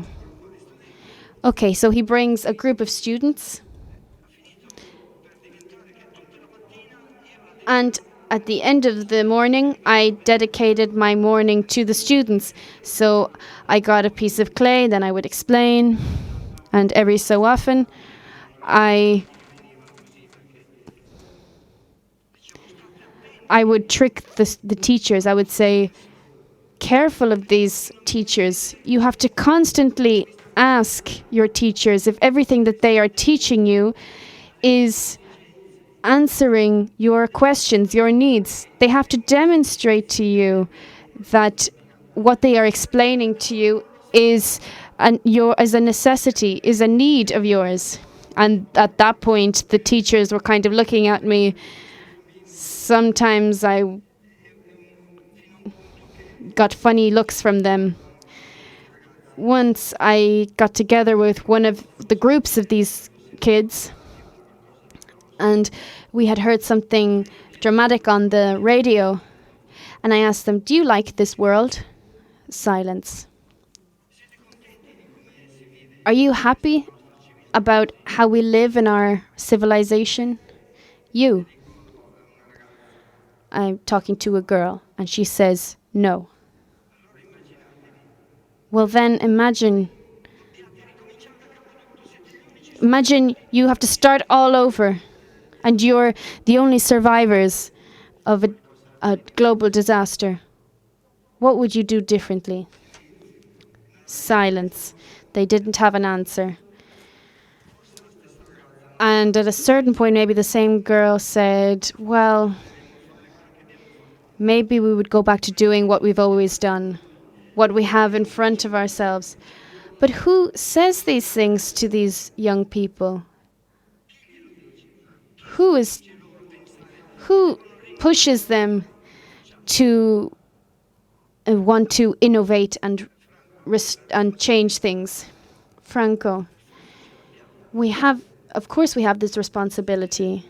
Okay, so he brings a group of students. And at the end of the morning, I dedicated my morning to the students. So I got a piece of clay, then I would explain. And every so often, I would trick the teachers. I would say, "Careful of these teachers. You have to constantly ask your teachers if everything that they are teaching you is answering your questions, your needs. They have to demonstrate to you that what they are explaining to you is a necessity, is a need of yours." And at that point, the teachers were kind of looking at me. Sometimes I got funny looks from them. Once I got together with one of the groups of these kids, and we had heard something dramatic on the radio. And I asked them, "Do you like this world?" Silence. "Are you happy about how we live in our civilization?" "You." I'm talking to a girl, and she says, "No." Well, then imagine you have to start all over, and you're the only survivors of a global disaster. What would you do differently? Silence. They didn't have an answer. And at a certain point, maybe the same girl said, "Well, maybe we would go back to doing what we've always done, what we have in front of ourselves." But who says these things to these young people? Who pushes them to want to innovate and change things? Franco. Of course we have this responsibility.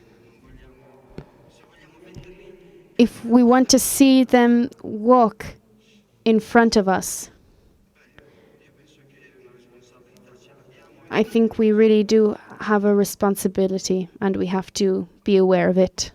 If we want to see them walk in front of us, I think we really do have a responsibility, and we have to be aware of it.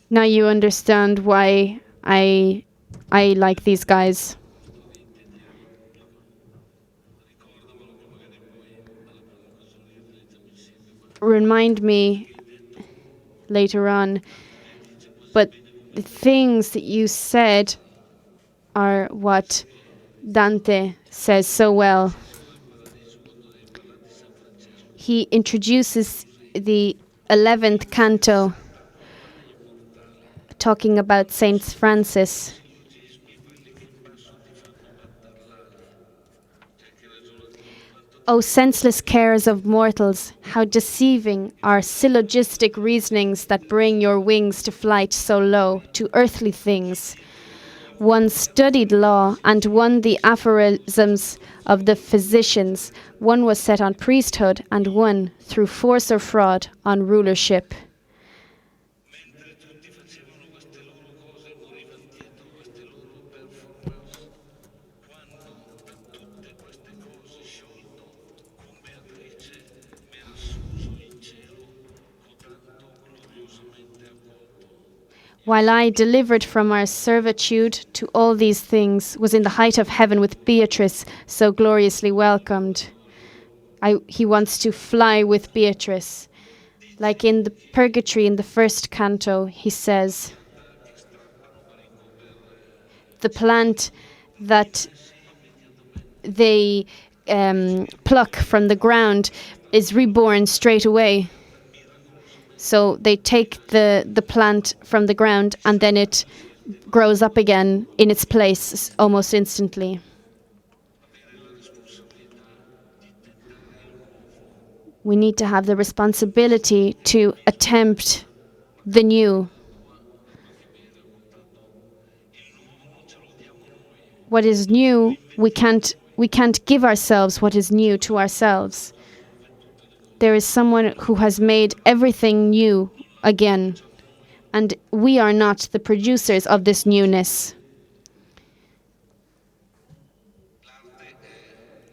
Now you understand why I like these guys. Remind me later on, but the things that you said are what Dante says so well. He introduces the 11th canto talking about Saint Francis. O senseless cares of mortals, how deceiving are syllogistic reasonings that bring your wings to flight so low, to earthly things. One studied law and one the aphorisms of the physicians. One was set on priesthood and one, through force or fraud, on rulership. While I, delivered from our servitude to all these things, was in the height of heaven with Beatrice, so gloriously welcomed. He wants to fly with Beatrice. Like in the Purgatory in the first canto, he says, the plant that they pluck from the ground is reborn straight away. So they take the plant from the ground and then it grows up again in its place almost instantly. We need to have the responsibility to attempt the new. What is new, we can't give ourselves what is new to ourselves. There is someone who has made everything new again, and we are not the producers of this newness.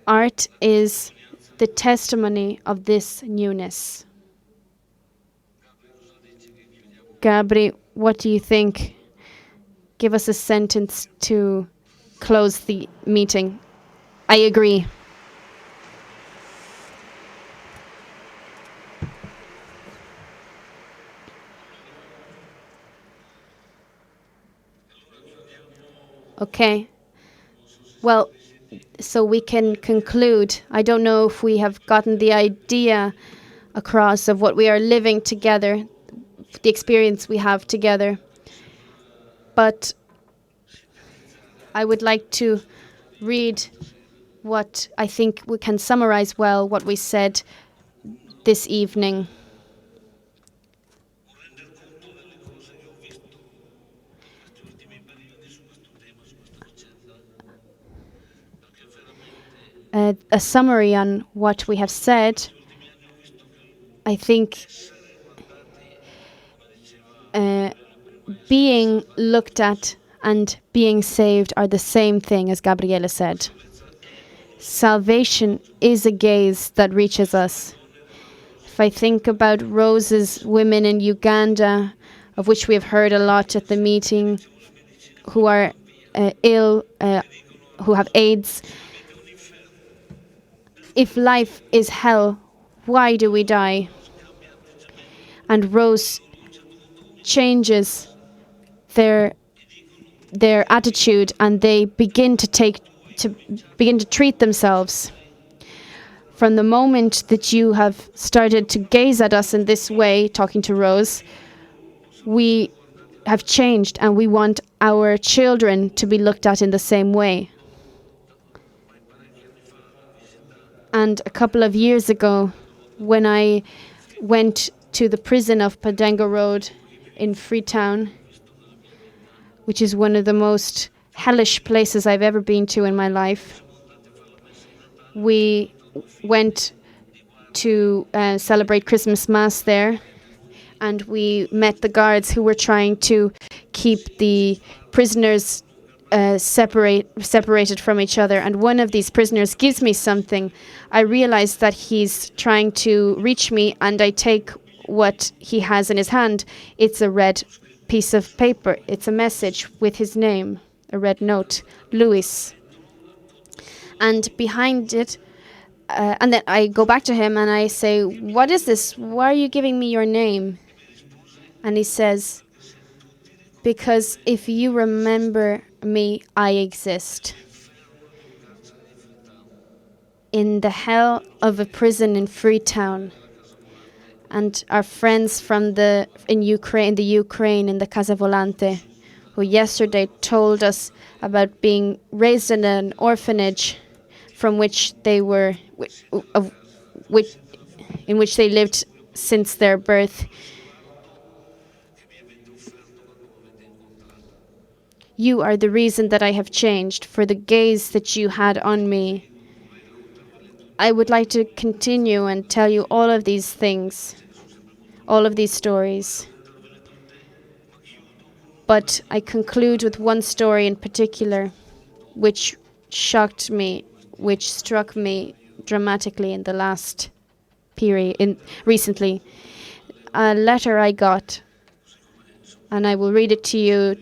Art is the testimony of this newness. Gabri, what do you think? Give us a sentence to close the meeting. I agree. Okay. Well, so we can conclude. I don't know if we have gotten the idea across of what we are living together, the experience we have together. But I would like to read what I think we can summarize well what we said this evening. A summary on what we have said. I think being looked at and being saved are the same thing, as Gabriele said. Salvation is a gaze that reaches us. If I think about Rose's women in Uganda, of which we have heard a lot at the meeting, who are ill, who have AIDS. If life is hell, why do we die? And Rose changes their attitude, and they begin to treat themselves. From the moment that you have started to gaze at us in this way, talking to Rose, we have changed, and we want our children to be looked at in the same way. And a couple of years ago, when I went to the prison of Padenga Road in Freetown, which is one of the most hellish places I've ever been to in my life, we went to celebrate Christmas Mass there, and we met the guards who were trying to keep the prisoners separated from each other. And one of these prisoners gives me something. I realize that he's trying to reach me, and I take what he has in his hand. It's a red piece of paper. It's a message with his name, a red note, Louis. And behind it, and then I go back to him and I say, "What is this? Why are you giving me your name?" And he says, because if you remember me, I exist. In the hell of a prison in Freetown, and our friends from the Ukraine, in the Casa Volante, who yesterday told us about being raised in an orphanage from which they were, in which they lived since their birth. You are the reason that I have changed, for the gaze that you had on me. I would like to continue and tell you all of these things, all of these stories. But I conclude with one story in particular, which shocked me, which struck me dramatically in the last period, recently. A letter I got, and I will read it to you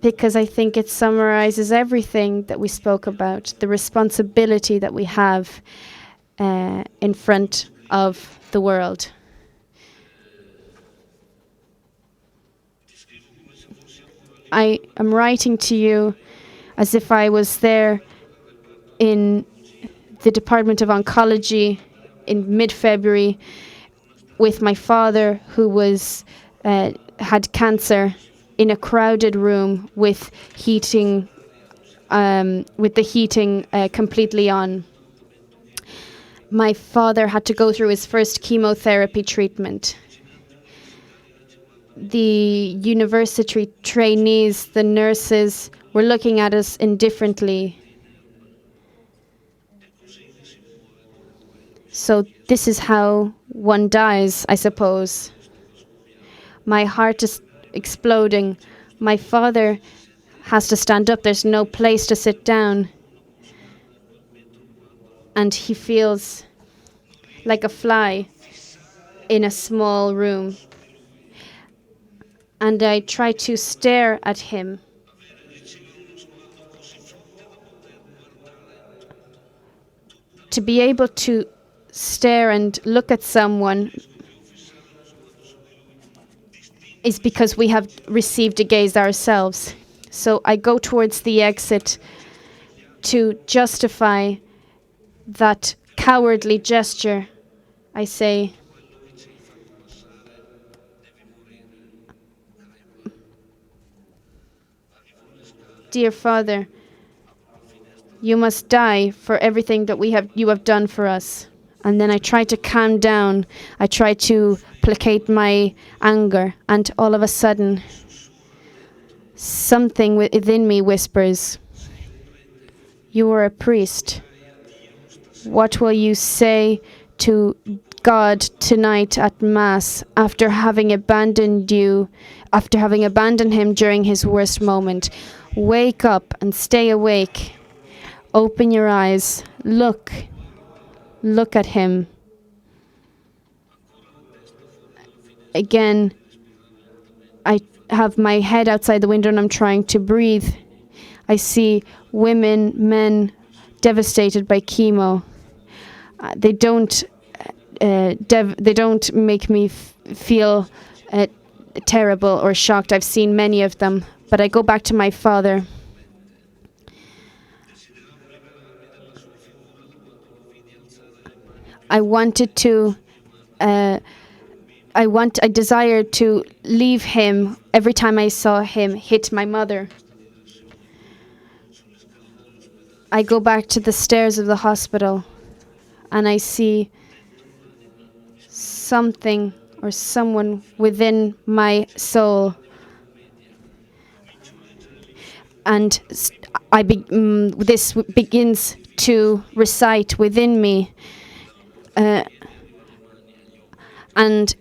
because I think it summarizes everything that we spoke about, the responsibility that we have in front of the world. I am writing to you as if I was there in the Department of Oncology in mid-February with my father, who was had cancer, in a crowded room with heating, with the heating completely on. My father had to go through his first chemotherapy treatment. The university trainees, the nurses, were looking at us indifferently. So this is how one dies, I suppose. My heart is exploding. My father has to stand up. There's no place to sit down. And he feels like a fly in a small room. And I try to stare at him. To be able to stare and look at someone is because we have received a gaze ourselves. So I go towards the exit to justify that cowardly gesture. I say, "Dear Father, you must die for everything that you have done for us." And then I try to calm down. I try to placate my anger. And all of a sudden, something within me whispers, "You are a priest. What will you say to God tonight at Mass after having abandoned him during his worst moment? Wake up and stay awake. Open your eyes. Look at him." Again, I have my head outside the window and I'm trying to breathe. I see women, men devastated by chemo. They don't make me feel terrible or shocked. I've seen many of them, but I go back to my father. I desired to leave him every time I saw him hit my mother. I go back to the stairs of the hospital and I see something or someone within my soul. And this begins to recite within me. And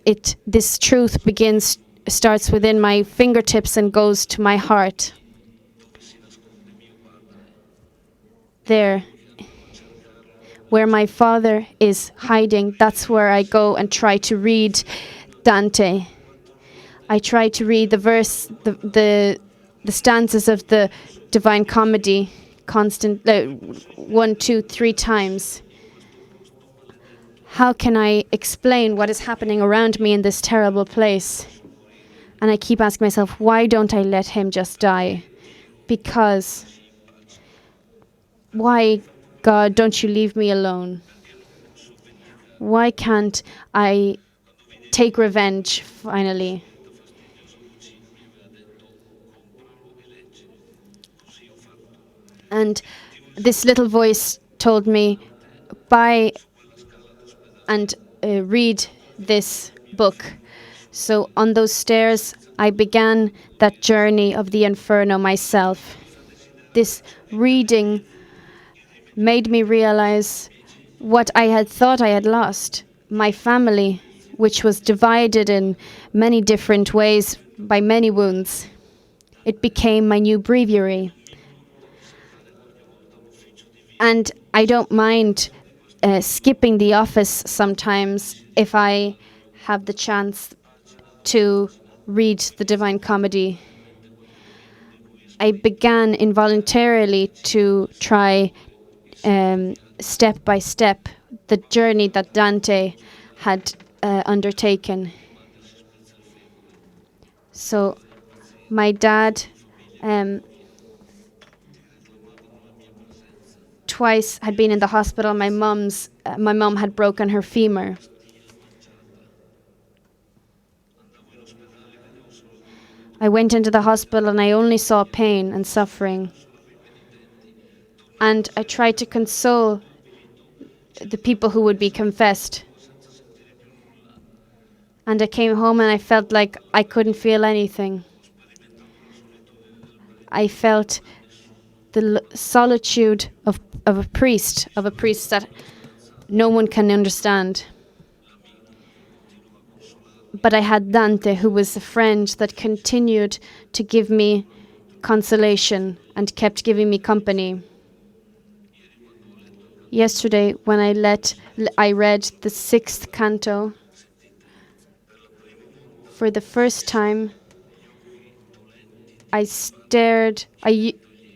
this truth starts within my fingertips and goes to my heart. There, where my father is hiding, that's where I go and try to read Dante. I try to read the stanzas of the Divine Comedy 1, 2, 3 times. How can I explain what is happening around me in this terrible place? And I keep asking myself, why don't I let him just die? Because, why, God, don't you leave me alone? Why can't I take revenge finally? And this little voice told me, buy and read this book. So on those stairs, I began that journey of the Inferno myself. This reading made me realize what I had thought I had lost. My family, which was divided in many different ways by many wounds. It became my new breviary. And I don't mind skipping the office sometimes if I have the chance to read the Divine Comedy. I began involuntarily to try step by step the journey that Dante had undertaken. So my dad twice had been in the hospital. My mum had broken her femur. I went into the hospital and I only saw pain and suffering. And I tried to console the people who would be confessed. And I came home and I felt like I couldn't feel anything. I felt the solitude of a priest that no one can understand. But I had Dante, who was a friend that continued to give me consolation and kept giving me company. Yesterday, when I read the 6th canto, for the first time, I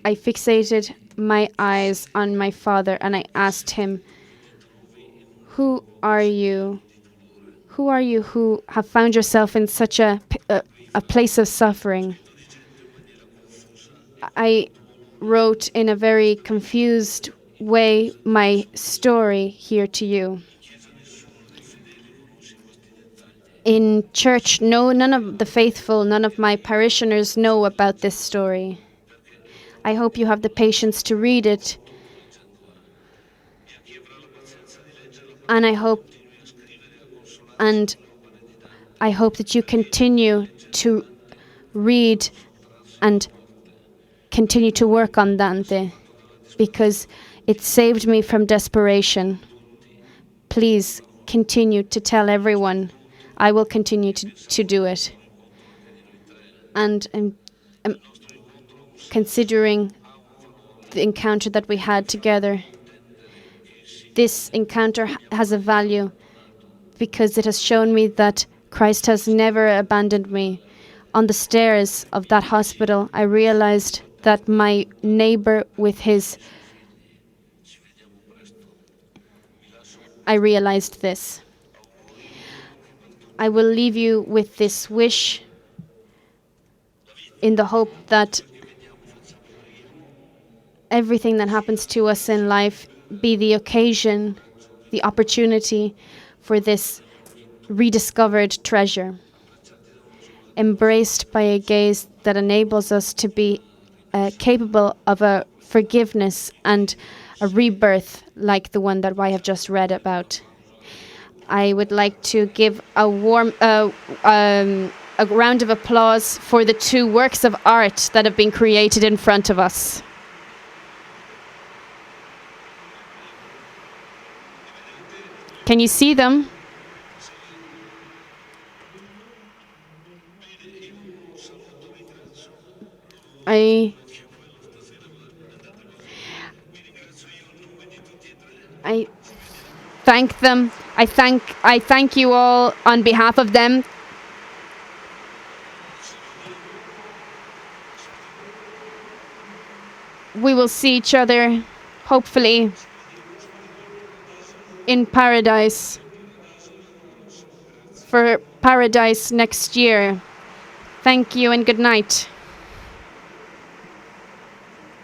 fixated my eyes on my father and I asked him, who are you? Who are you who have found yourself in such a place of suffering? I wrote in a very confused way my story here to you. In church, none of the faithful, none of my parishioners know about this story. I hope you have the patience to read it. And I hope that you continue to read and continue to work on Dante, because it saved me from desperation. Please continue to tell everyone. I will continue to do it. And considering the encounter that we had together, this encounter has a value because it has shown me that Christ has never abandoned me. On the stairs of that hospital, I realized that my neighbor I realized this. I will leave you with this wish in the hope that everything that happens to us in life be the occasion, the opportunity for this rediscovered treasure, embraced by a gaze that enables us to be capable of a forgiveness and a rebirth like the one that I have just read about. I would like to give a warm a round of applause for the 2 works of art that have been created in front of us. Can you see them? I thank them. I thank you all on behalf of them. We will see each other, hopefully, in paradise, for paradise next year. Thank you and good night.